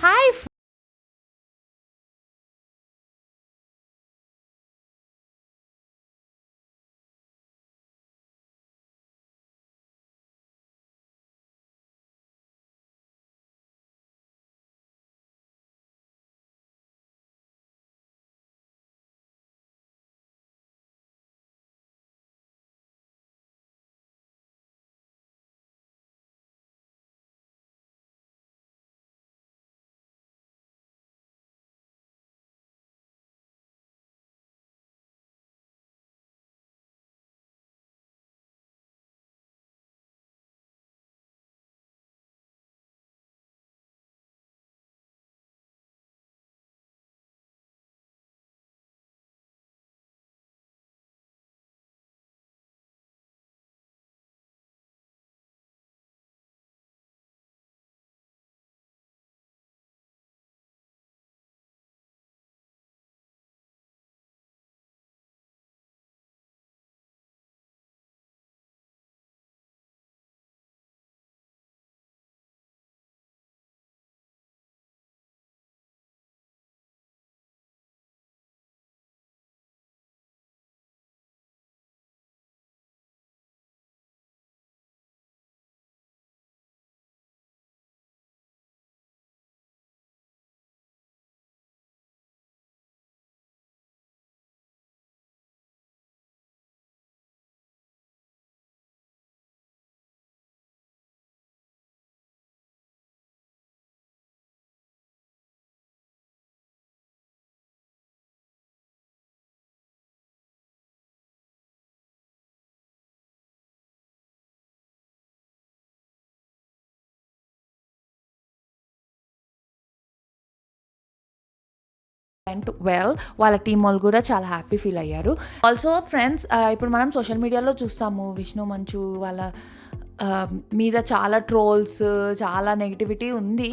Hi went well. వాళ్ళ team వాళ్ళు కూడా చాలా హ్యాపీ ఫీల్ అయ్యారు. ఆల్సో ఫ్రెండ్స్, ఇప్పుడు మనం సోషల్ మీడియాలో చూస్తాము విష్ణు మంచు వాళ్ళ మీద చాలా ట్రోల్స్, చాలా నెగిటివిటీ ఉంది.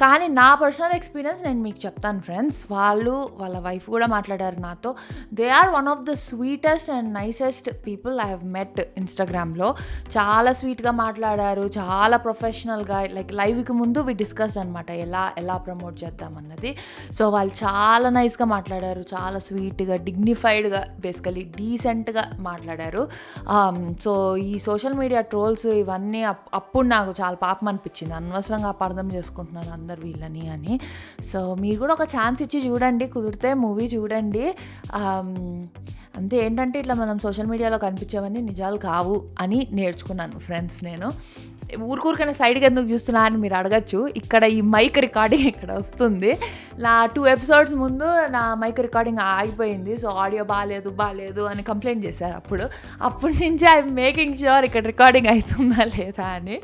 కానీ నా పర్సనల్ ఎక్స్పీరియన్స్ నేను మీకు చెప్తాను ఫ్రెండ్స్. వాళ్ళ వైఫ్ కూడా మాట్లాడారు నాతో. They are one of the sweetest and nicest people I have met ఇన్స్టాగ్రామ్లో. చాలా స్వీట్గా మాట్లాడారు, చాలా ప్రొఫెషనల్గా. లైక్ లైవ్కి ముందు వి డిస్కస్డ్ అనమాట ఎలా ప్రమోట్ చేద్దామన్నది. సో వాళ్ళు చాలా నైస్గా మాట్లాడారు, చాలా స్వీట్గా, డిగ్నిఫైడ్గా, బేసికలీ డీసెంట్గా మాట్లాడారు. సో ఈ సోషల్ మీడియా ట్రోల్స్ ఇవన్నీ అప్పుడు నాకు చాలా పాపం అనిపించింది. అనవసరంగా అపార్థం చేసుకుంటున్నాను అందరు వీళ్ళని అని. సో మీరు కూడా ఒక ఛాన్స్ ఇచ్చి చూడండి, కుదిరితే మూవీ చూడండి. అంతే. ఏంటంటే ఇట్లా మనం సోషల్ మీడియాలో కనిపించేవన్నీ నిజాలు కావు అని నేర్చుకున్నాను ఫ్రెండ్స్. నేను ఊరికైనా సైడ్కి ఎందుకు చూస్తున్నా అని మీరు అడగచ్చు. ఇక్కడ ఈ మైక్ రికార్డింగ్ ఇక్కడ వస్తుంది. నా 2 ఎపిసోడ్స్ ముందు నా మైక్ రికార్డింగ్ ఆగిపోయింది. సో ఆడియో బాగాలేదు అని కంప్లైంట్ చేశారు. అప్పటి నుంచి ఐ మేకింగ్ ష్యూర్ ఇక్కడ రికార్డింగ్ అవుతుందా లేదా అని.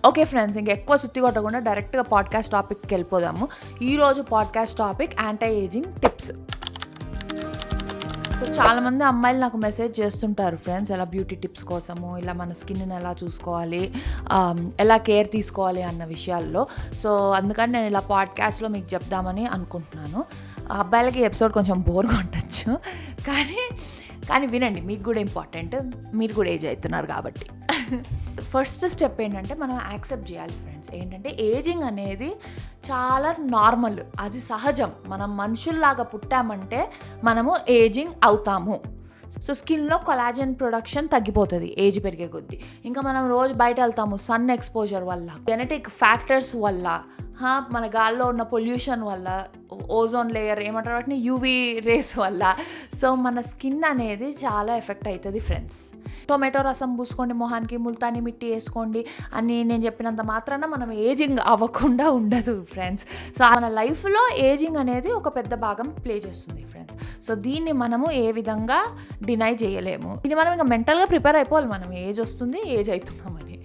ఓకే ఫ్రెండ్స్, ఇంకా ఎక్కువ సుత్తి కొట్టకుండా డైరెక్ట్గా పాడ్కాస్ట్ టాపిక్కి వెళ్ళిపోదాము. ఈరోజు podcast topic anti ageing tips. So చాలామంది అమ్మాయిలు నాకు మెసేజ్ చేస్తుంటారు ఫ్రెండ్స్, ఎలా బ్యూటీ టిప్స్ కోసము, ఇలా మన స్కిన్ని ఎలా చూసుకోవాలి, ఎలా కేర్ తీసుకోవాలి అన్న విషయాల్లో. సో అందుకని నేను ఇలా పాడ్కాస్ట్లో మీకు చెప్దామని అనుకుంటున్నాను. అబ్బాయిలకి ఎపిసోడ్ కొంచెం బోర్గా ఉండొచ్చు, కానీ వినండి, మీకు కూడా ఇంపార్టెంట్. మీరు కూడా ఏజ్ అవుతున్నారు కాబట్టి. ఫస్ట్ స్టెప్ ఏంటంటే మనం యాక్సెప్ట్ చేయాలి ఫ్రెండ్స్. ఏంటంటే ఏజింగ్ అనేది చాలా నార్మల్, అది సహజం. మనం మనుషుల్లాగా పుట్టామంటే మనము ఏజింగ్ అవుతాము. సో స్కిన్లో కొలాజన్ ప్రొడక్షన్ తగ్గిపోతుంది ఏజ్ పెరిగే కొద్దీ. ఇంకా మనం రోజు బయట వెళ్తాము సన్ ఎక్స్పోజర్ వల్ల, జెనెటిక్ ఫ్యాక్టర్స్ వల్ల, మన గాల్లో ఉన్న పొల్యూషన్ వల్ల, ఓజోన్ లేయర్ ఏమంటారు వాటిని, యూవీ రేస్ వల్ల. సో మన స్కిన్ అనేది చాలా ఎఫెక్ట్ అవుతుంది ఫ్రెండ్స్. టొమాటో రసం పూసుకోండి మొహానికి, ముల్తానీ మిట్టి వేసుకోండి అని నేను చెప్పినంత మాత్రాన మనం ఏజింగ్ అవ్వకుండా ఉండదు ఫ్రెండ్స్. సో మన లైఫ్లో ఏజింగ్ అనేది ఒక పెద్ద భాగం ప్లే చేస్తుంది ఫ్రెండ్స్. సో దీన్ని మనము ఏ విధంగా డినై చేయలేము. ఇది మనం ఇంకా మెంటల్గా ప్రిపేర్ అయిపోవాలి, మనం ఏజ్ వస్తుంది, ఏజ్ అవుతున్నామని.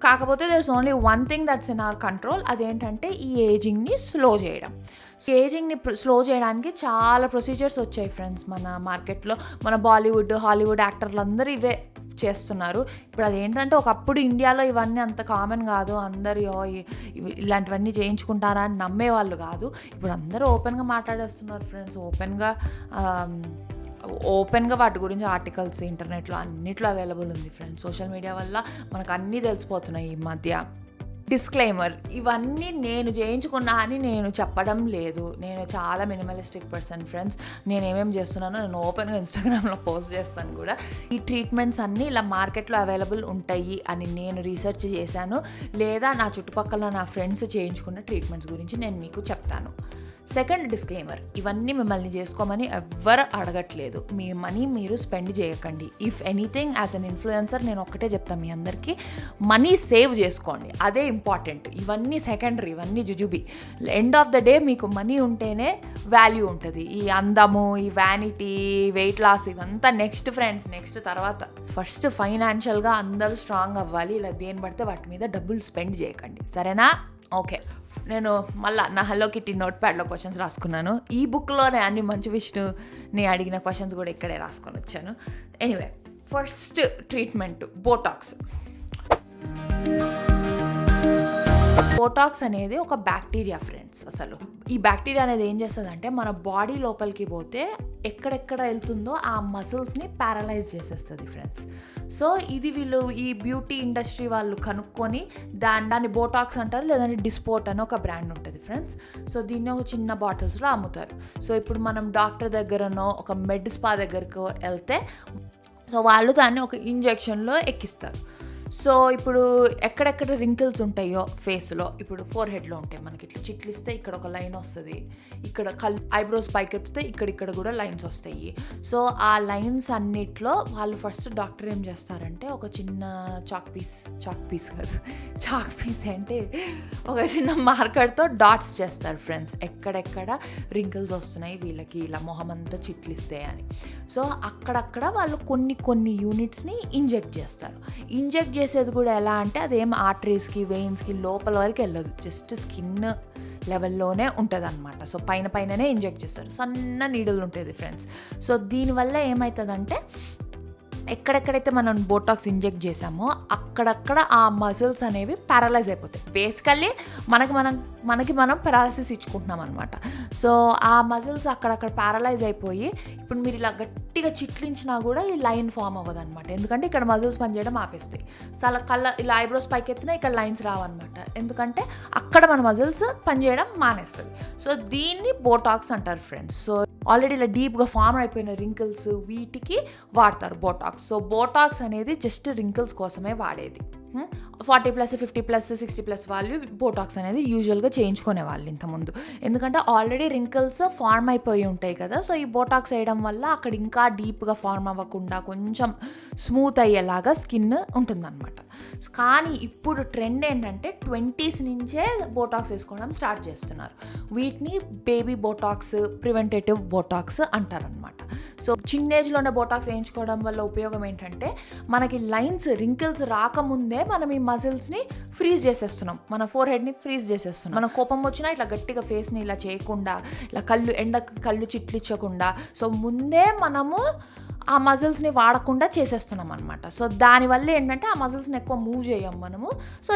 కాకపోతే there is only one thing that's in our control. అదేంటంటే ఈ ఏజింగ్ని స్లో చేయడం. సో ఏజింగ్ని స్లో చేయడానికి చాలా ప్రొసీజర్స్ వచ్చాయి ఫ్రెండ్స్ మన మార్కెట్లో. మన బాలీవుడ్, హాలీవుడ్ యాక్టర్లు అందరూ ఇవే చేస్తున్నారు. ఇప్పుడు అదేంటంటే ఒకప్పుడు ఇండియాలో ఇవన్నీ అంత కామన్ కాదు. అందరూ ఇలాంటివన్నీ చేయించుకుంటారా అని నమ్మేవాళ్ళు కాదు. ఇప్పుడు అందరూ ఓపెన్గా మాట్లాడేస్తున్నారు ఫ్రెండ్స్. ఓపెన్గా వాటి గురించి ఆర్టికల్స్ ఇంటర్నెట్లో అన్నిట్లో అవైలబుల్ ఉంది ఫ్రెండ్స్. సోషల్ మీడియా వల్ల మనకు అన్నీ తెలిసిపోతున్నాయి ఈ మధ్య. డిస్క్లైమర్, ఇవన్నీ నేను చేయించుకున్నా అని నేను చెప్పడం లేదు. నేను చాలా మినిమలిస్టిక్ పర్సన్ ఫ్రెండ్స్. నేను ఏమేమి చేస్తున్నానో నేను ఓపెన్గా ఇన్స్టాగ్రామ్లో పోస్ట్ చేస్తాను కూడా. ఈ ట్రీట్మెంట్స్ అన్నీ ఇలా మార్కెట్లో అవైలబుల్ ఉంటాయి అని నేను రీసెర్చ్ చేశాను, లేదా నా చుట్టుపక్కల నా ఫ్రెండ్స్ చేయించుకున్న ట్రీట్మెంట్స్ గురించి నేను మీకు చెప్తాను. సెకండ్ డిస్క్లైమర్, ఇవన్నీ మిమ్మల్ని చేసుకోమని ఎవ్వరు అడగట్లేదు. మీ మనీ మీరు స్పెండ్ చేయకండి. If anything as an influencer నేను ఒక్కటే చెప్తాను మీ అందరికీ, మనీ సేవ్ చేసుకోండి, అదే ఇంపార్టెంట్. ఇవన్నీ సెకండరీ, ఇవన్నీ jujubi. End of the day మీకు మనీ ఉంటేనే వాల్యూ ఉంటుంది. ఈ అందము, ఈ వ్యానిటీ, వెయిట్ లాస్ ఇవంతా నెక్స్ట్ ఫ్రెండ్స్, నెక్స్ట్ తర్వాత. ఫస్ట్ ఫైనాన్షియల్గా అందరూ స్ట్రాంగ్ అవ్వాలి. ఇలా దేని పడితే వాటి మీద డబ్బులు స్పెండ్ చేయకండి, సరేనా? ఓకే, నేను మళ్ళీ నా హలో కిట్టి నోట్ ప్యాడ్లో క్వశ్చన్స్ రాసుకున్నాను. ఈ బుక్లోనే అన్ని మంచి విష్ణుని అడిగిన క్వశ్చన్స్ కూడా ఇక్కడే రాసుకొని వచ్చాను. Anyway, first treatment Botox. Botox అనేది ఒక బ్యాక్టీరియా ఫ్రెండ్స్. అసలు ఈ బ్యాక్టీరియా అనేది ఏం చేస్తుందంటే మన బాడీ లోపలికి పోతే ఎక్కడెక్కడ వెళ్తుందో ఆ మసిల్స్ని ప్యారలైజ్ చేసేస్తుంది ఫ్రెండ్స్. సో ఇది వీళ్ళు ఈ బ్యూటీ ఇండస్ట్రీ వాళ్ళు కనుక్కొని దాన్ని బోటాక్స్ అంటారు, లేదంటే డిస్పోర్ట్ అని ఒక బ్రాండ్ ఉంటుంది ఫ్రెండ్స్. సో దీన్ని ఒక చిన్న బాటిల్స్లో అమ్ముతారు. సో ఇప్పుడు మనం డాక్టర్ దగ్గరనో ఒక మెడ్ స్పా దగ్గరకు వెళ్తే సో వాళ్ళు దాన్ని ఒక ఇంజెక్షన్లో ఎక్కిస్తారు. సో ఇప్పుడు ఎక్కడెక్కడ రింకిల్స్ ఉంటాయో ఫేస్లో, ఇప్పుడు ఫోర్ హెడ్లో ఉంటాయి మనకి, ఇట్లా చిట్లిస్తే ఇక్కడ ఒక లైన్ వస్తుంది, ఇక్కడ ఐబ్రోస్ పైకి ఎత్తితే ఇక్కడ కూడా లైన్స్ వస్తాయి. సో ఆ లైన్స్ అన్నిట్లో వాళ్ళు ఫస్ట్ డాక్టర్ ఏం చేస్తారంటే ఒక చిన్న చాక్ పీస్ అంటే ఒక చిన్న మార్కర్తో డాట్స్ చేస్తారు ఫ్రెండ్స్, ఎక్కడెక్కడ రింకిల్స్ వస్తున్నాయి వీళ్ళకి ఇలా మొహం అంతా చిట్లిస్తే అని. సో అక్కడక్కడ వాళ్ళు కొన్ని యూనిట్స్ని ఇంజెక్ట్ చేస్తారు. ఇంజెక్ట్ చేసేది కూడా ఎలా అంటే అదేం ఆర్టరీస్కి, వెయిన్స్కి లోపల వరకు వెళ్ళదు, జస్ట్ స్కిన్ లెవెల్లోనే ఉంటుంది అనమాట. సో పైననే ఇంజెక్ట్ చేస్తారు, సన్న నీడలు ఉంటుంది ఫ్రెండ్స్. సో దీనివల్ల ఏమవుతుందంటే ఎక్కడెక్కడైతే మనం బోటాక్స్ ఇంజెక్ట్ చేసామో అక్కడక్కడ ఆ మజిల్స్ అనేవి ప్యారలైజ్ అయిపోతాయి. బేసికల్లీ మనకి మనం పెరాలసిస్ ఇచ్చుకుంటున్నాం అనమాట. సో ఆ మజిల్స్ అక్కడక్కడ ప్యారలైజ్ అయిపోయి ఇప్పుడు మీరు ఇలా గట్టిగా చిట్లించినా కూడా ఈ లైన్ ఫామ్ అవ్వదు అనమాట, ఎందుకంటే ఇక్కడ మజిల్స్ పనిచేయడం ఆపేస్తాయి. సో అలా ఇలా ఐబ్రోస్ పైకి ఎత్తినా ఇక్కడ లైన్స్ రావన్నమాట, ఎందుకంటే అక్కడ మన మజిల్స్ పనిచేయడం మానేస్తుంది. సో దీన్ని బోటాక్స్ అంటారు ఫ్రెండ్స్. సో ఆల్రెడీ ఇలా డీప్గా ఫామ్ అయిపోయిన రింకిల్స్ వీటికి వాడతారు బోటాక్స్. సో బోటాక్స్ అనేది జస్ట్ రింకిల్స్ కోసమే వాడేది. 40+, 50+, 60+ వాళ్ళు బోటాక్స్ అనేది యూజువల్గా చేయించుకునే వాళ్ళు ఇంతకుముందు, ఎందుకంటే ఆల్రెడీ రింకిల్స్ ఫార్మ్ అయిపోయి ఉంటాయి కదా. సో ఈ బోటాక్స్ వేయడం వల్ల అక్కడ ఇంకా డీప్గా ఫార్మ్ అవ్వకుండా కొంచెం స్మూత్ అయ్యేలాగా స్కిన్ ఉంటుందన్నమాట. కానీ ఇప్పుడు ట్రెండ్ ఏంటంటే 20s నుంచే బోటాక్స్ వేసుకోవడం స్టార్ట్ చేస్తున్నారు. వీటిని బేబీ బోటాక్స్, ప్రివెంటేటివ్ బోటాక్స్ అంటారనమాట. సో చిన్న ఏజ్లోనే బోటాక్స్ వేయించుకోవడం వల్ల ఉపయోగం ఏంటంటే మనకి లైన్స్, రింకిల్స్ రాకముందే మనం ఈ మజిల్స్ని ఫ్రీజ్ చేసేస్తున్నాం, మన ఫోర్ హెడ్ని ఫ్రీజ్ చేసేస్తున్నాం. మన కోపం వచ్చినా ఇట్లా గట్టిగా ఫేస్ని ఇలా చేయకుండా, ఇలా కళ్ళు చిట్లించకుండా, సో ముందే మనము ఆ మజిల్స్ని వాడకుండా చేసేస్తున్నాం అనమాట. సో దానివల్ల ఏంటంటే ఆ మజిల్స్ని ఎక్కువ మూవ్ చేయం మనము. సో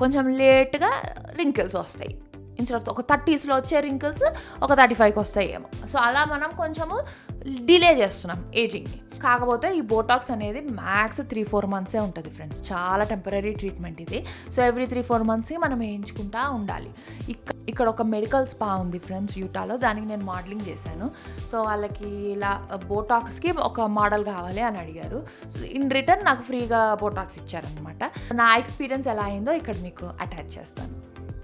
కొంచెం లేట్గా రింకిల్స్ వస్తాయి. ఇన్స్టెడ్ ఒక 30sలో వచ్చే రింకిల్స్ ఒక 35కి వస్తాయేమో. సో అలా మనం కొంచెము డిలే చేస్తున్నాం ఏజింగ్ని. కాకపోతే ఈ బోటాక్స్ అనేది మ్యాక్స్ 3-4 months ఉంటుంది ఫ్రెండ్స్. చాలా టెంపరీ ట్రీట్మెంట్ ఇది. సో ఎవ్రీ 3-4 months మనం వేయించుకుంటా ఉండాలి. ఇక్కడ ఒక మెడికల్ స్పా ఉంది ఫ్రెండ్స్ యూటాలో, దానికి నేను మోడలింగ్ చేశాను. సో వాళ్ళకి ఇలా బోటాక్స్కి ఒక మోడల్ కావాలి అని అడిగారు. సో ఇన్ రిటర్న్ నాకు ఫ్రీగా బోటాక్స్ ఇచ్చారనమాట. నా ఎక్స్పీరియన్స్ ఎలా అయిందో ఇక్కడ మీకు అటాచ్ చేస్తాను.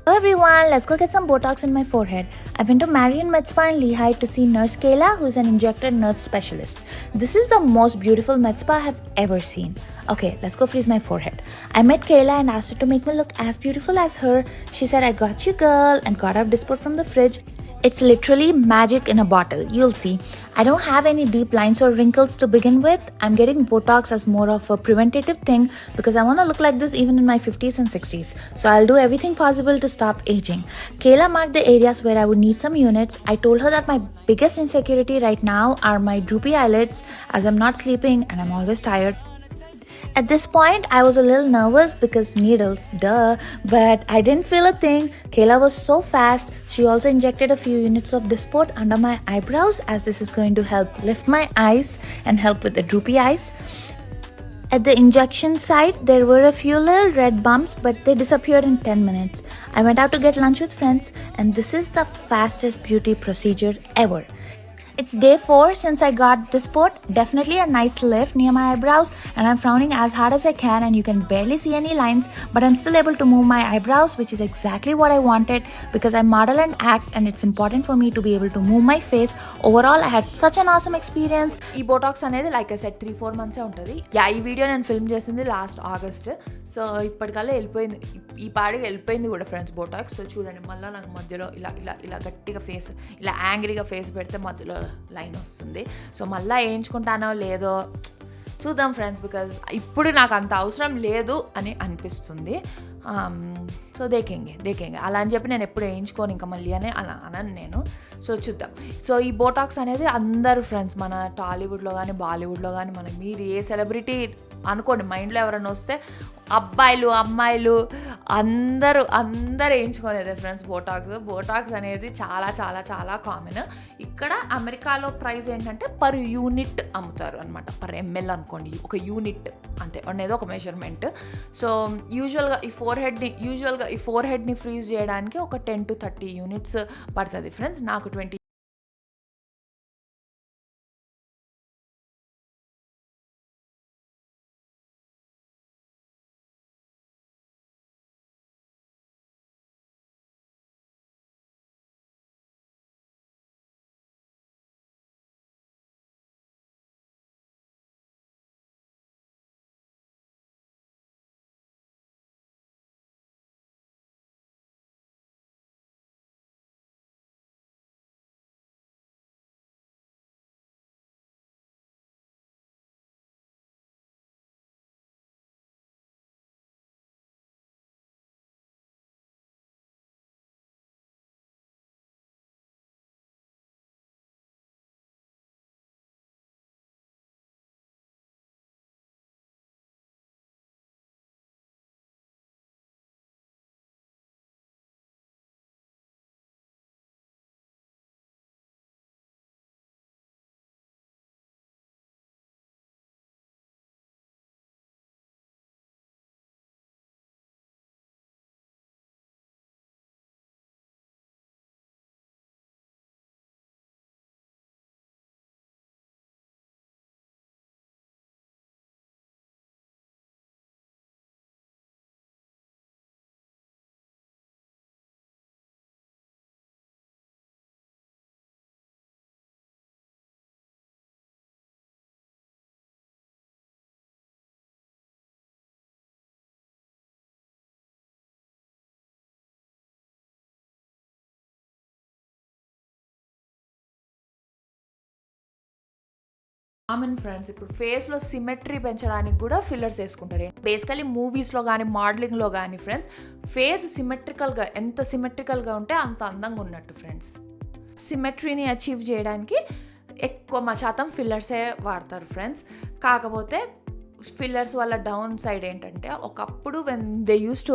Hello everyone, let's go get some Botox in my forehead. I went to Marian Med Spa in Lehigh to see Nurse Kayla, who is an injector nurse specialist. This is the most beautiful med spa I have ever seen. Okay, let's go freeze my forehead. I met Kayla and asked her to make me look as beautiful as her. She said, "I got you girl," and got out Dysport from the fridge. It's literally magic in a bottle. You'll see. I don't have any deep lines or wrinkles to begin with. I'm getting Botox as more of a preventative thing because I want to look like this even in my 50s and 60s. So I'll do everything possible to stop aging. Kayla marked the areas where I would need some units. I told her that my biggest insecurity right now are my droopy eyelids as I'm not sleeping and I'm always tired. At this point, I was a little nervous because needles, duh, but I didn't feel a thing. Kayla was so fast. She also injected a few units of Dysport under my eyebrows as this is going to help lift my eyes and help with the droopy eyes. At the injection site, there were a few little red bumps, but they disappeared in 10 minutes. I went out to get lunch with friends, and this is the fastest beauty procedure ever. It's day 4 since I got this port. Definitely a nice lift near my eyebrows, and I'm frowning as hard as I can, and you can barely see any lines, but I'm still able to move my eyebrows, which is exactly what I wanted because I model and act, and it's important for me to be able to move my face. Overall, I had such an awesome experience. ఈ Botox అనేది like I set 3-4 మంత్సే ఉంటుంది. ఈ video నేను film చేసింది last August. So ఇప్పటికల్లా వెళ్ళిపోయింది, ఈ పాడికి వెళ్ళిపోయింది కూడా ఫ్రెండ్స్ బోటాక్స్. సో చూడండి, మళ్ళీ నాకు మధ్యలో ఇలా ఇలా ఇలా గట్టిగా ఫేస్, ఇలా యాంగ్రీగా ఫేస్ పెడితే మధ్యలో లైన్ వస్తుంది. సో మళ్ళీ వేయించుకుంటానో లేదో చూద్దాం ఫ్రెండ్స్, బికాజ్ ఇప్పుడు నాకు అంత అవసరం లేదు అని అనిపిస్తుంది. సో దేకేంగే అలా అని చెప్పి నేను ఎప్పుడు వేయించుకోను ఇంకా మళ్ళీ అని అనను నేను. సో చూద్దాం. సో ఈ బోటాక్స్ అనేది అందరూ ఫ్రెండ్స్, మన టాలీవుడ్లో కానీ బాలీవుడ్లో కానీ మీరు ఏ సెలబ్రిటీ అనుకోండి, మైండ్లో ఎవరైనా వస్తే అబ్బాయిలు అమ్మాయిలు అందరూ వేయించుకునేదే ఫ్రెండ్స్ బోటాక్స్ అనేది చాలా చాలా చాలా కామన్. ఇక్కడ అమెరికాలో ప్రైస్ ఏంటంటే పర్ యూనిట్ అమ్ముతారు అనమాట, పర్ ఎంఎల్ అనుకోండి, ఒక యూనిట్ అంతే అనేది ఒక మెజర్మెంట్. సో యూజువల్గా ఈ ఫోర్ హెడ్ని ఫ్రీజ్ చేయడానికి ఒక 10 to 30 యూనిట్స్ పడుతుంది ఫ్రెండ్స్. నాకు 20. కామన్ ఫ్రెండ్స్, ఇప్పుడు ఫేస్లో సిమెట్రీ పెంచడానికి కూడా ఫిల్లర్స్ వేసుకుంటారు. బేసికలీ మూవీస్లో కానీ మోడలింగ్లో కానీ ఫ్రెండ్స్, ఫేస్ ఎంత సిమెట్రికల్గా ఉంటే అంత అందంగా ఉన్నట్టు ఫ్రెండ్స్. సిమెట్రీని అచీవ్ చేయడానికి ఎక్కువ శాతం ఫిల్లర్సే వాడతారు ఫ్రెండ్స్. కాకపోతే ఫిల్లర్స్ వల్ల డౌన్ సైడ్ ఏంటంటే, ఒకప్పుడు when they use to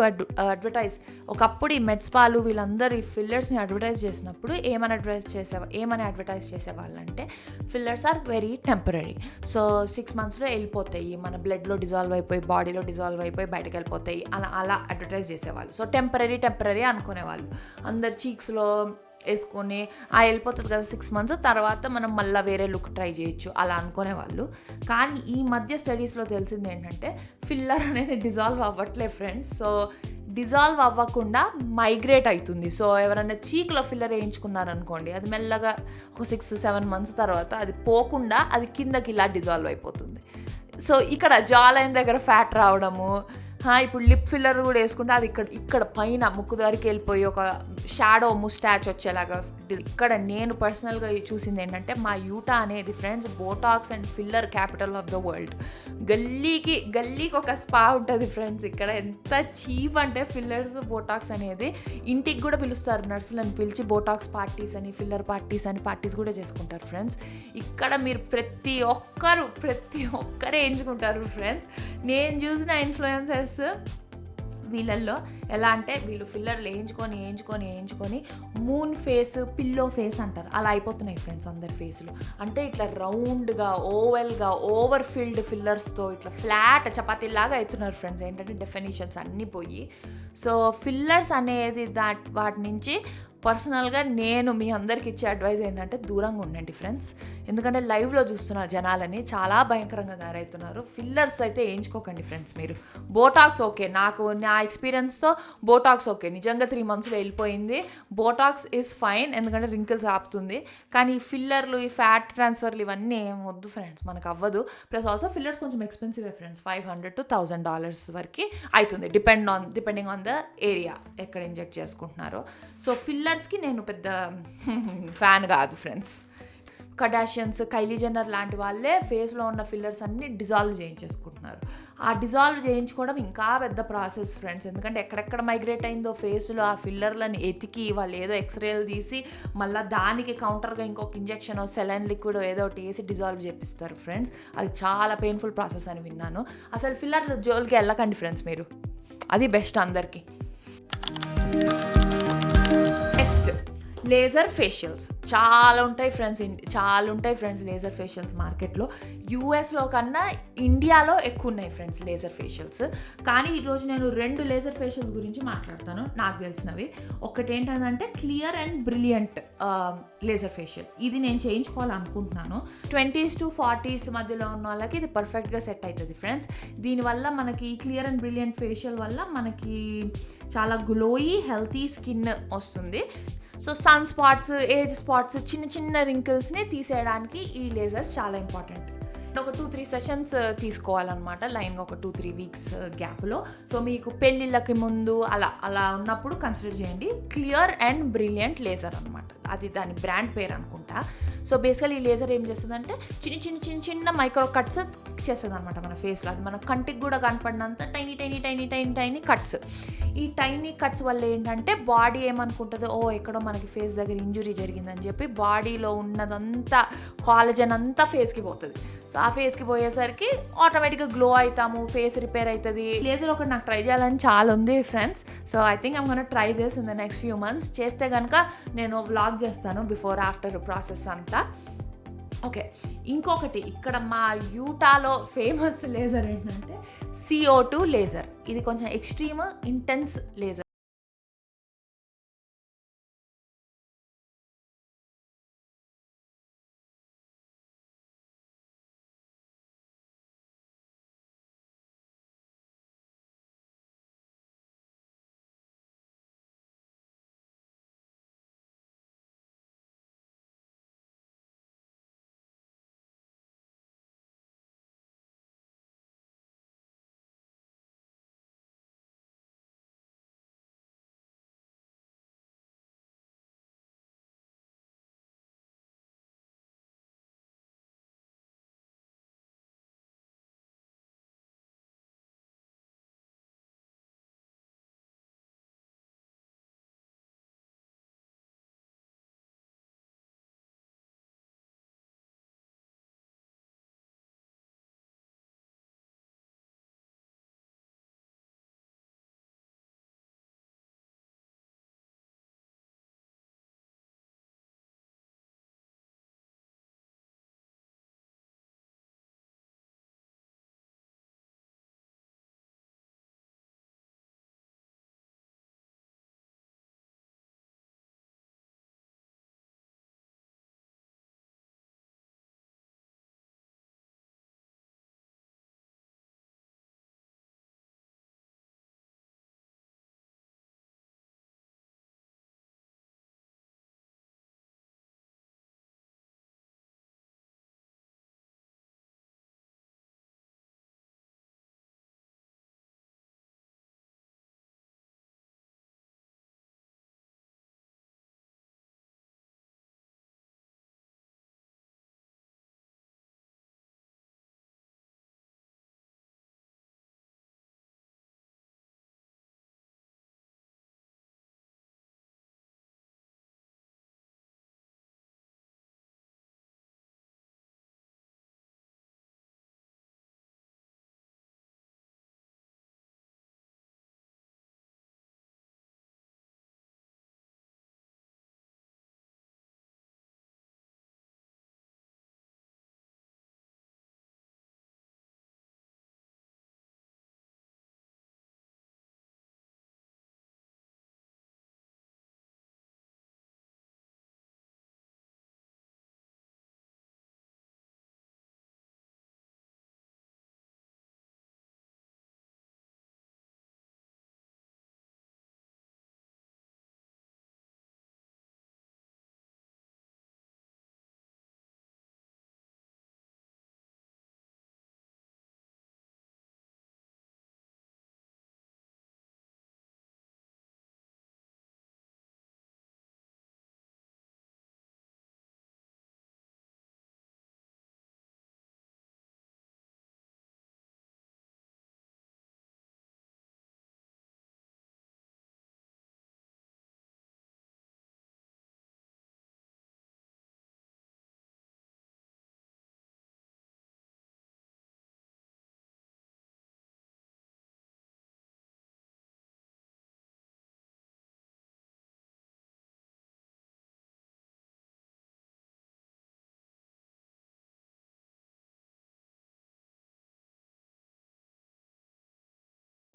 advertise, ఒకప్పుడు ఈ మెడ్స్పాలు వీళ్ళందరూ ఈ ఫిల్లర్స్ని అడ్వర్టైజ్ చేసినప్పుడు ఏమని అడ్వర్టైజ్ చేసేవాళ్ళు అంటే, fillers are very temporary. So 6 monthsలో వెళ్ళిపోతాయి, మన బ్లడ్లో డిజాల్వ్ అయిపోయి బాడీలో డిజాల్వ్ అయిపోయి బయటకు వెళ్ళిపోతాయి అలా అడ్వర్టైజ్ చేసేవాళ్ళు. సో టెంపరీ అనుకునేవాళ్ళు. అందరు చీక్స్లో వేసుకొని వెళ్ళిపోతుంది కదా 6 months తర్వాత మనం మళ్ళీ వేరే లుక్ ట్రై చేయొచ్చు అలా అనుకునేవాళ్ళు. కానీ ఈ మధ్య స్టడీస్లో తెలిసింది ఏంటంటే, ఫిల్లర్ అనేది డిజాల్వ్ అవ్వట్లేదు ఫ్రెండ్స్. సో డిజాల్వ్ అవ్వకుండా మైగ్రేట్ అవుతుంది. సో ఎవరైనా చీక్లో ఫిల్లర్ వేయించుకున్నారనుకోండి, అది మెల్లగా ఒక 6-7 months తర్వాత అది పోకుండా అది కిందకి ఇలా డిజాల్వ్ అయిపోతుంది. సో ఇక్కడ జా లైన్ దగ్గర ఫ్యాట్ రావడము, ఇప్పుడు లిప్ ఫిల్లర్ కూడా వేసుకుంటే అది ఇక్కడ పైన ముక్కు దగ్గరికి వెళ్ళిపోయి ఒక షాడో ముస్టాచ్ వచ్చేలాగా. ఇక్కడ నేను పర్సనల్గా చూసింది ఏంటంటే, మా యూటా అనేది friends Botox and filler capital of the world. గల్లీకి ఒక స్పా ఉంటుంది ఫ్రెండ్స్. ఇక్కడ ఎంత చీప్ అంటే ఫిల్లర్స్ బోటాక్స్ అనేది ఇంటికి కూడా పిలుస్తారు, నర్సులను పిలిచి బోటాక్స్ పార్టీస్ అని ఫిల్లర్ పార్టీస్ అని పార్టీస్ కూడా చేసుకుంటారు ఫ్రెండ్స్. ఇక్కడ మీరు ప్రతి ఒక్కరే ఎంచుకుంటారు ఫ్రెండ్స్. నేను చూసిన ఇన్ఫ్లుయెన్సర్స్ వీళ్ళల్లో ఎలా అంటే వీళ్ళు ఫిల్లర్లు వేయించుకొని మూన్ ఫేస్, పిల్లో ఫేస్ అంటారు, అలా అయిపోతున్నాయి ఫ్రెండ్స్ అందరి ఫేసులు. అంటే ఇట్లా రౌండ్గా, ఓవెల్గా, ఓవర్ ఫిల్డ్ ఫిల్లర్స్తో ఇట్లా ఫ్లాట్ చపాతీలాగా అవుతున్నారు ఫ్రెండ్స్. ఏంటంటే డెఫినేషన్స్ అన్నీ పోయి. సో ఫిల్లర్స్ అనేది వాటి నుంచి పర్సనల్గా నేను మీ అందరికి ఇచ్చే అడ్వైజ్ ఏంటంటే దూరంగా ఉండండి ఫ్రెండ్స్. ఎందుకంటే లైవ్లో చూస్తున్న జనాలని చాలా భయంకరంగా తయారవుతున్నారు. ఫిల్లర్స్ అయితే వేయించుకోకండి ఫ్రెండ్స్ మీరు. బోటాక్స్ ఓకే, నా ఎక్స్పీరియన్స్తో బోటాక్స్ ఓకే, నిజంగా 3 monthsలో వెళ్ళిపోయింది. బోటాక్స్ ఈజ్ ఫైన్, ఎందుకంటే రింకిల్స్ ఆపుతుంది. కానీ ఈ ఫిల్లర్లు, ఈ ఫ్యాట్ ట్రాన్స్ఫర్లు ఇవన్నీ ఏం వద్దు ఫ్రెండ్స్, మనకు అవ్వదు. ప్లస్ ఆల్సో ఫిల్లర్స్ కొంచెం ఎక్స్పెన్సివ్ ఫ్రెండ్స్, $500 to $1,000 వరకు అవుతుంది, డిపెండింగ్ ఆన్ ద ఏరియా ఎక్కడ ఇంజెక్ట్ చేసుకుంటున్నారో. సో ఫిల్లర్స్కి నేను పెద్ద ఫ్యాన్ కాదు ఫ్రెండ్స్. కడాషియన్స్, కైలీ జెన్నర్ లాంటి వాళ్ళే ఫేస్లో ఉన్న ఫిల్లర్స్ అన్ని డిజాల్వ్ చేయించేసుకుంటున్నారు. ఆ డిజాల్వ్ చేయించుకోవడం ఇంకా పెద్ద ప్రాసెస్ ఫ్రెండ్స్. ఎందుకంటే ఎక్కడెక్కడ మైగ్రేట్ అయిందో ఫేస్లో ఆ ఫిల్లర్లను ఎతికి వాళ్ళు ఏదో ఎక్స్రేలు తీసి మళ్ళీ దానికి కౌంటర్గా ఇంకొక ఇంజెక్షన్, సెలైన్ లిక్విడ్ ఏదో ఒకటి వేసి డిజాల్వ్ చేపిస్తారు ఫ్రెండ్స్. అది చాలా పెయిన్ఫుల్ ప్రాసెస్ అని విన్నాను. అసలు ఫిల్లర్ల జోలికి వెళ్ళకండి ఫ్రెండ్స్ మీరు, అది బెస్ట్ అందరికీ. నెక్స్ట్ లేజర్ ఫేషియల్స్ చాలా ఉంటాయి ఫ్రెండ్స్ లేజర్ ఫేషియల్స్ మార్కెట్లో. యూఎస్లో కన్నా ఇండియాలో ఎక్కువ ఉన్నాయి ఫ్రెండ్స్ లేజర్ ఫేషియల్స్. కానీ ఈరోజు నేను 2 లేజర్ ఫేషియల్స్ గురించి మాట్లాడతాను నాకు తెలిసినవి. ఒకటి ఏంటంటే clear and brilliant laser facial. ఇది నేను చేయించుకోవాలనుకుంటున్నాను. 20s to 40s మధ్యలో ఉన్న వాళ్ళకి ఇది పర్ఫెక్ట్గా సెట్ అవుతుంది ఫ్రెండ్స్. దీనివల్ల మనకి ఈ క్లియర్ అండ్ బ్రిలియంట్ ఫేషియల్ వల్ల మనకి చాలా గ్లోయీ హెల్తీ స్కిన్ వస్తుంది. So sun spots, age spots, చిన్న రింకిల్స్ని తీసేయడానికి ఈ లేజర్స్ చాలా ఇంపార్టెంట్. ఒక 2-3 సెషన్స్ తీసుకోవాలన్నమాట లైన్గా, ఒక 2-3 weeks గ్యాప్లో. సో మీకు పెళ్ళిళ్ళకి ముందు అలా ఉన్నప్పుడు కన్సిడర్ చేయండి. క్లియర్ అండ్ బ్రిలియంట్ లేజర్ అనమాట, అది దాని బ్రాండ్ పేరు అనుకుంటా. సో బేసికలీ ఈ లేజర్ ఏం చేస్తుందంటే చిన్న మైక్రో కట్స్ చేస్తుంది అనమాట మన ఫేస్లో. అది మన కంటికి కూడా కనపడినంత టైనీ కట్స్. ఈ టైనీ కట్స్ వల్ల ఏంటంటే బాడీ ఏమనుకుంటుందో, ఎక్కడో మనకి ఫేస్ దగ్గర ఇంజురీ జరిగిందని చెప్పి బాడీలో ఉన్నదంతా కాలజన్ అంతా ఫేస్కి పోతుంది. సో ఆ ఫేస్కి పోయేసరికి ఆటోమేటిక్గా గ్లో అవుతాము, ఫేస్ రిపేర్ అవుతుంది. లేజర్ ఒకటి నాకు ట్రై చేయాలని చాలా ఉంది friends. So I think I'm gonna try this in the next few months. చేస్తే కనుక నేను వ్లాగ్ చేస్తాను బిఫోర్ ఆఫ్టర్ ప్రాసెస్ అంతా. ఓకే, ఇంకొకటి ఇక్కడ మా యూటాలో ఫేమస్ లేజర్ ఏంటంటే CO2 లేజర్. ఇది కొంచెం ఎక్స్ట్రీమ్ ఇంటెన్స్ లేజర్.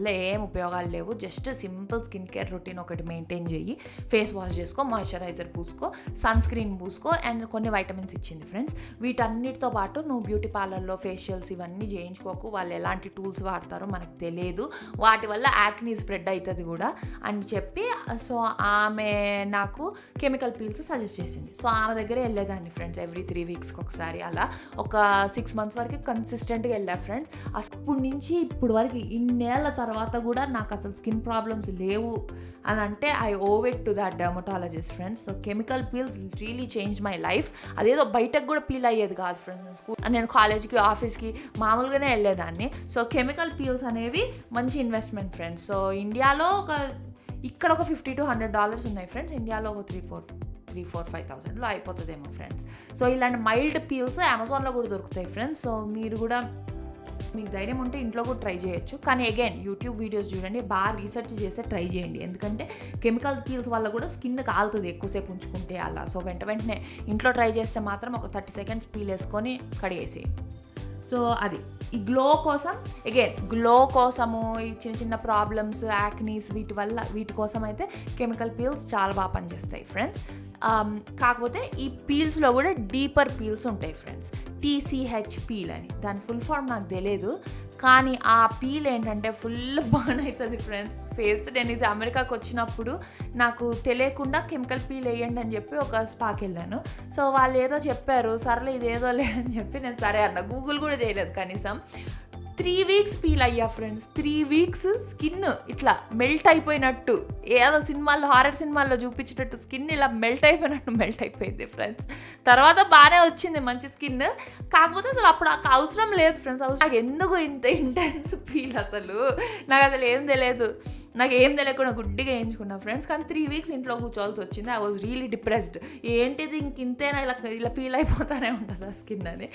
ఏం ఉపయోగాలు లేవు. Just simple skin care routine ఒకటి మెయింటైన్ చెయ్యి. ఫేస్ వాష్ చేసుకో, మాయిశ్చరైజర్ పూసుకో, సన్ స్క్రీన్ పూసుకో అండ్ కొన్ని వైటమిన్స్ ఇచ్చింది ఫ్రెండ్స్. వీటన్నిటితో పాటు నువ్వు బ్యూటీ పార్లర్లో ఫేషియల్స్ ఇవన్నీ చేయించుకోకు. వాళ్ళు ఎలాంటి టూల్స్ వాడతారో మనకు తెలియదు, వాటి వల్ల యాక్నీ స్ప్రెడ్ అవుతుంది కూడా అని చెప్పి, సో ఆమె నాకు కెమికల్ పీల్స్ సజెస్ట్ చేసింది. సో ఆమె దగ్గర వెళ్ళేదాన్ని ఫ్రెండ్స్ ఎవ్రీ 3 వీక్స్కి ఒకసారి. అలా ఒక 6 మంత్స్ వరకు కన్సిస్టెంట్గా వెళ్ళా ఫ్రెండ్స్. అప్పటి నుంచి ఇప్పుడు వరకు ఇన్నేళ్ల తర్వాత కూడా నాకు అసలు స్కిన్ ప్రాబ్లమ్స్ లేవు అని అంటే I owe it to that dermatologist friends. So chemical peels really change my life. అదేదో బయటకు కూడా పీల్ అయ్యేది కాదు ఫ్రెండ్స్. నేను కాలేజ్కి ఆఫీస్కి మామూలుగానే వెళ్ళేదాన్ని. సో కెమికల్ పీల్స్ అనేవి మంచి ఇన్వెస్ట్మెంట్ ఫ్రెండ్స్. సో ఇండియాలో ఇక్కడ ఒక $50-100 ఉన్నాయి ఫ్రెండ్స్. ఇండియాలో ఒక 3,000-5,000లో అయిపోతుందేమో ఫ్రెండ్స్. సో ఇలాంటి మైల్డ్ పీల్స్ అమెజాన్లో కూడా దొరుకుతాయి ఫ్రెండ్స్. సో మీరు కూడా మీకు ధైర్యం ఉంటే ఇంట్లో కూడా ట్రై చేయొచ్చు. కానీ అగైన్ యూట్యూబ్ వీడియోస్ చూడండి, బాగా రీసెర్చ్ చేస్తే ట్రై చేయండి. ఎందుకంటే కెమికల్ పీల్స్ వల్ల కూడా స్కిన్ కాలుతుంది ఎక్కువసేపు ఉంచుకుంటే అలా. సో వెంటనే ఇంట్లో ట్రై చేస్తే మాత్రం ఒక 30 సెకండ్స్ పీల్ వేసుకొని కడిగేసి. సో అది ఈ గ్లో కోసం, అగైన్ గ్లో కోసము, ఈ చిన్న చిన్న ప్రాబ్లమ్స్, యాక్నీస్, వీటి కోసం అయితే కెమికల్ పీల్స్ చాలా బాగా పనిచేస్తాయి ఫ్రెండ్స్. కాకపోతే ఈ పీల్స్లో కూడా డీపర్ పీల్స్ ఉంటాయి ఫ్రెండ్స్. TCH పీల్ అని, దాని ఫుల్ ఫామ్ నాకు తెలియదు. కానీ ఆ పీల్ ఏంటంటే ఫుల్ బర్న్ అవుతుంది ఫ్రెండ్స్ ఫేస్. నేను ఇది అమెరికాకి వచ్చినప్పుడు నాకు తెలియకుండా కెమికల్ పీల్ వేయండి అని చెప్పి ఒక స్పాకి వెళ్ళాను. సో వాళ్ళు ఏదో చెప్పారు, సర్లే ఇదేదో లే అని చెప్పి నేను సరే అన్న. గూగుల్ కూడా చేయలేదు కనీసం. 3 వీక్స్ పీల్ అయ్యా ఫ్రెండ్స్. 3 వీక్స్ స్కిన్ ఇట్లా మెల్ట్ అయిపోయినట్టు, ఏదో సినిమాల్లో హారర్ సినిమాల్లో చూపించేటట్టు స్కిన్ ఇలా మెల్ట్ అయిపోయింది ఫ్రెండ్స్. తర్వాత బాగానే వచ్చింది మంచి స్కిన్. కాకపోతే అసలు అప్పుడు నాకు అవసరం లేదు ఫ్రెండ్స్. నాకు ఎందుకు ఇంత ఇంటెన్స్ పీల్ అసలు నాకు అసలు ఏం తెలియదు. నాకు ఏం తెలియకుండా గుడ్డిగా వేయించుకున్నా ఫ్రెండ్స్. కానీ 3 వీక్స్ ఇంట్లో కూర్చోవాల్సి వచ్చింది. I was really depressed. ఏంటిది ఇంతేనా, ఇలా పీల్ అయిపోతానే ఉంటుంది ఆ స్కిన్ అని.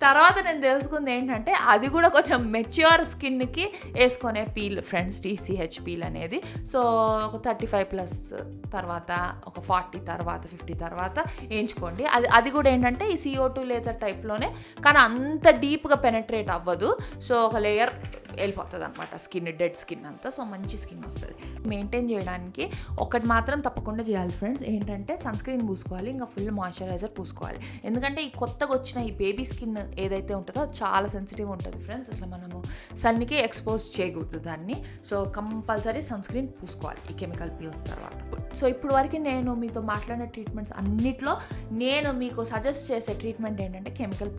తర్వాత నేను తెలుసుకుంది ఏంటంటే అది కూడా కొంచెం మెచ్యూర్ స్కిన్కి వేసుకునే పీల్ ఫ్రెండ్స్, TCH పీల్ అనేది. సో ఒక 35+ తర్వాత, ఒక 40 తర్వాత, 50 తర్వాత వేయించుకోండి. అది కూడా ఏంటంటే ఈ CO2 లేజర్ టైప్లోనే, కానీ అంత డీప్గా పెనట్రేట్ అవ్వదు. సో ఒక లేయర్ వెళ్ళిపోతుంది అనమాట స్కిన్, డెడ్ స్కిన్ అంతా. సో మంచి స్కిన్ వస్తుంది. మెయింటైన్ చేయడానికి ఒకటి మాత్రం తప్పకుండా చేయాలి ఫ్రెండ్స్, ఏంటంటే సన్ స్క్రీన్ పూసుకోవాలి, ఇంకా ఫుల్ మాయిశ్చరైజర్ పూసుకోవాలి. ఎందుకంటే ఈ కొత్తగా వచ్చిన ఈ బేబీ స్కిన్ ఏదైతే ఉంటుందో అది చాలా సెన్సిటివ్ ఉంటుంది ఫ్రెండ్స్. అట్లా మనము సన్కి ఎక్స్పోజ్ చేయకూడదు దాన్ని. సో కంపల్సరీ సన్ స్క్రీన్ పూసుకోవాలి ఈ కెమికల్ పీల్స్ తర్వాత. సో ఇప్పుడు వరకు నేను మీతో మాట్లాడిన ట్రీట్మెంట్స్ అన్నిట్లో నేను మీకు సజెస్ట్ చేసే ట్రీట్మెంట్ ఏంటంటే కెమికల్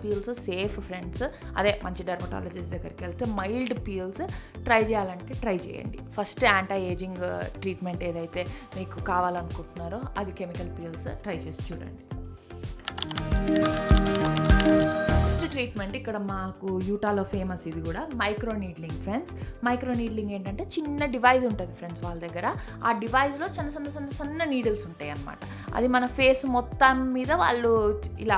పీల్స్ సేఫ్ ఫ్రెండ్స్. అదే మంచి డెర్మటాలజిస్ట్ దగ్గరికి వెళ్తే మైల్డ్ పీల్స్ ట్రై చేయాలంటే ట్రై చేయండి. ఫస్ట్ యాంటీ ఏజింగ్ ట్రీట్మెంట్ ఏదైతే మీకు కావాలనుకుంటున్నారో అది కెమికల్ పీల్స్ ట్రై చేసి చూడండి. నెక్స్ట్ ట్రీట్మెంట్ ఇక్కడ మాకు యూటాలో ఫేమస్, ఇది కూడా micro needling friends. Micro needling ఏంటంటే చిన్న డివైస్ ఉంటుంది ఫ్రెండ్స్ వాళ్ళ దగ్గర. ఆ డివైస్లో చిన్న నీడిల్స్ ఉంటాయి అన్నమాట. అది మన ఫేస్ మొత్తం మీద వాళ్ళు ఇలా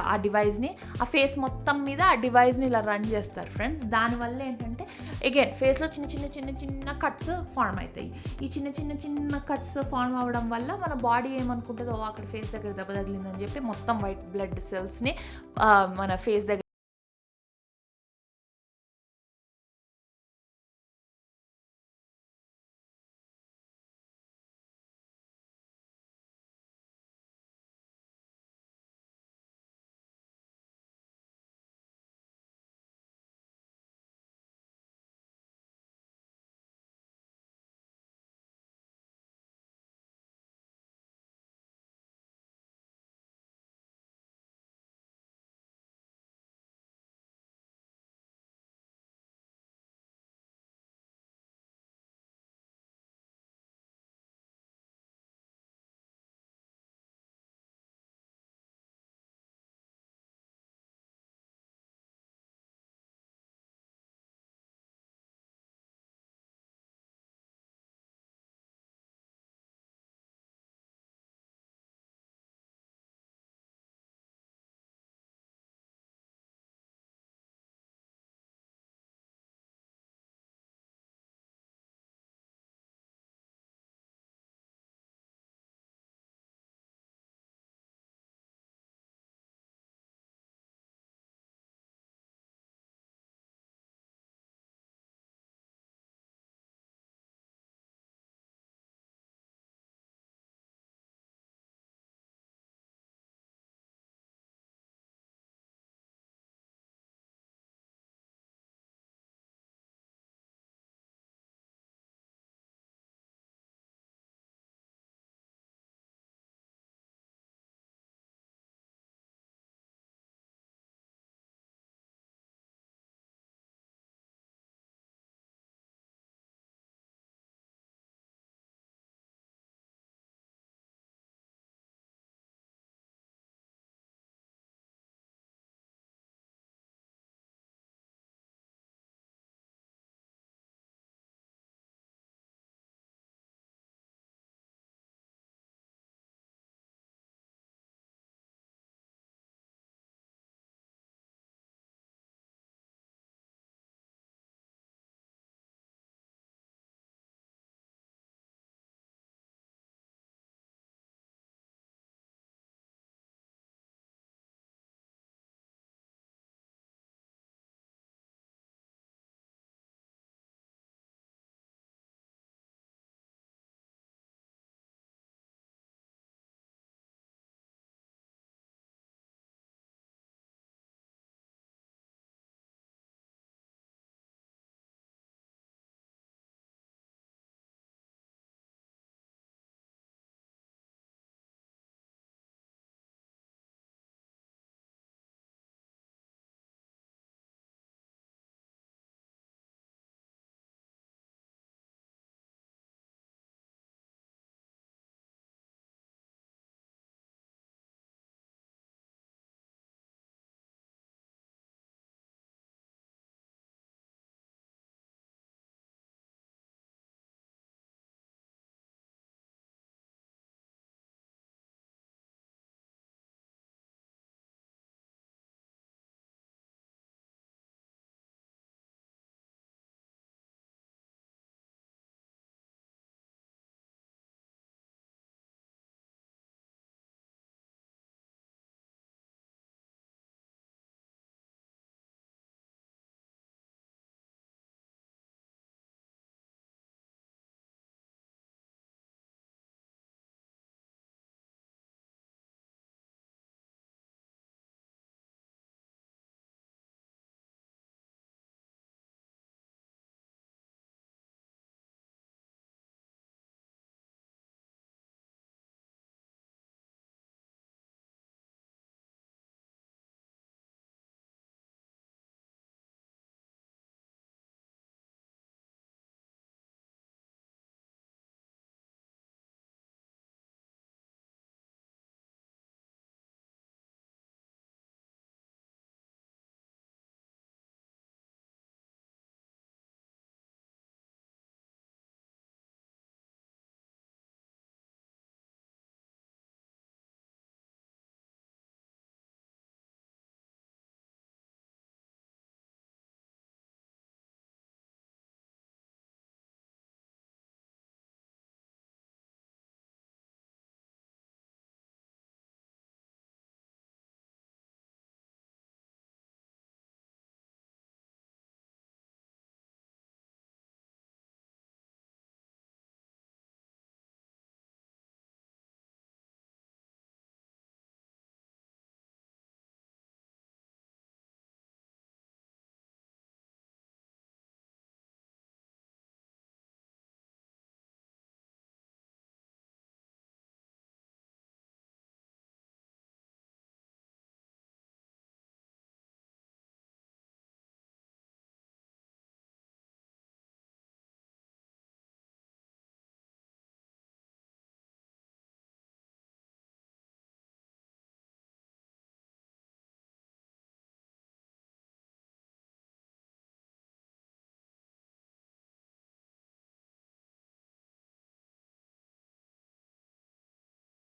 ఆ ఫేస్ మొత్తం మీద ఆ డివైస్ని ఇలా రన్ చేస్తారు ఫ్రెండ్స్. దానివల్ల ఏంటంటే అగైన్ ఫేస్లో చిన్న కట్స్ ఫార్మ్ అవుతాయి. ఈ చిన్న కట్స్ ఫార్మ్ అవ్వడం వల్ల మన బాడీ ఏమనుకుంటుందో అక్కడ ఫేస్ దగ్గర దెబ్బ తగిలిందని చెప్పి మొత్తం వైట్ బ్లడ్ సెల్స్ని మన ఫేస్ దగ్గర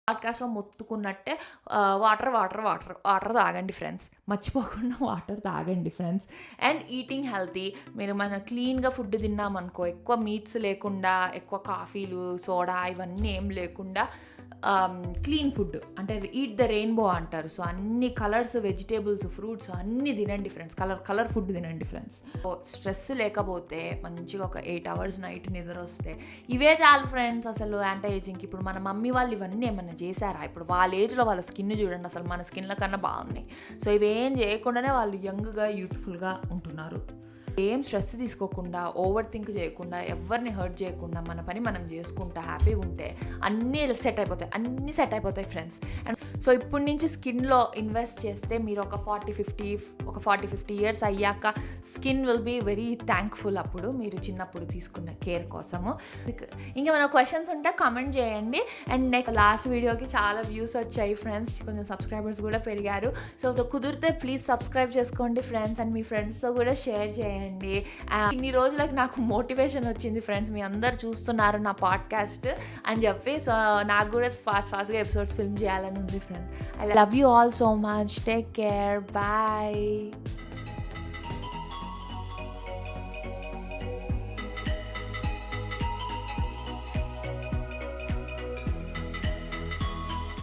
పాడ్కాస్ట్లో మొత్తుకున్నట్టే వాటర్ తాగండి ఫ్రెండ్స్, మర్చిపోకుండా వాటర్ తాగండి ఫ్రెండ్స్. అండ్ ఈటింగ్ హెల్తీ, మనం క్లీన్గా ఫుడ్ తిన్నామనుకో, ఎక్కువ మీట్స్ లేకుండా, ఎక్కువ కాఫీలు సోడా ఇవన్నీ ఏం లేకుండా క్లీన్ ఫుడ్ అంటే ఈట్ ద రెయిన్బో అంటారు. సో అన్ని కలర్స్, వెజిటేబుల్స్, ఫ్రూట్స్ అన్నీ తినండి ఫ్రెండ్స్, కలర్ ఫుడ్ తినండి ఫ్రెండ్స్. స్ట్రెస్ లేకపోతే మంచిగా ఒక 8 hours నైట్ నిద్ర వస్తే ఇవే చాలు ఫ్రెండ్స్ అసలు యాంటీ ఏజింగ్కి. ఇప్పుడు మన మమ్మీ వాళ్ళు ఇవన్నీ ఏమన్నా చేశారా? ఇప్పుడు వాళ్ళ ఏజ్లో వాళ్ళ స్కిన్ చూడండి, అసలు మన స్కిన్ల కన్నా బాగున్నాయి. సో ఇవేం చేయకుండానే వాళ్ళు యంగ్గా, యూత్ఫుల్గా ఉంటున్నారు. ఏం స్ట్రెస్ తీసుకోకుండా, ఓవర్ థింక్ చేయకుండా, ఎవరిని హర్ట్ చేయకుండా మన పని మనం చేసుకుంటా హ్యాపీగా ఉంటే అన్నీ సెట్ అయిపోతాయి ఫ్రెండ్స్. అండ్ సో ఇప్పటి నుంచి స్కిన్లో ఇన్వెస్ట్ చేస్తే మీరు ఒక 40-50 years అయ్యాక skin will be very thankful అప్పుడు మీరు చిన్నప్పుడు తీసుకున్న కేర్ కోసము. ఇంకేమైనా క్వశ్చన్స్ ఉంటే కామెంట్ చేయండి. అండ్ నెక్స్ట్ లాస్ట్ వీడియోకి చాలా వ్యూస్ వచ్చాయి ఫ్రెండ్స్, కొంచెం సబ్స్క్రైబర్స్ కూడా పెరిగారు. సో కుదిరితే ప్లీజ్ సబ్స్క్రైబ్ చేసుకోండి ఫ్రెండ్స్, అండ్ మీ ఫ్రెండ్స్తో కూడా షేర్ చేయండి. ఇన్ని రోజులకి నాకు మోటివేషన్ వచ్చింది ఫ్రెండ్స్, మీ అందరు చూస్తున్నారు నా పాడ్కాస్ట్ అని చెప్పి. సో నాకు కూడా ఫాస్ట్గా ఎపిసోడ్స్ ఫిల్మ్ చేయాలని ఉంది friends. I love you all so much. Take care. Bye.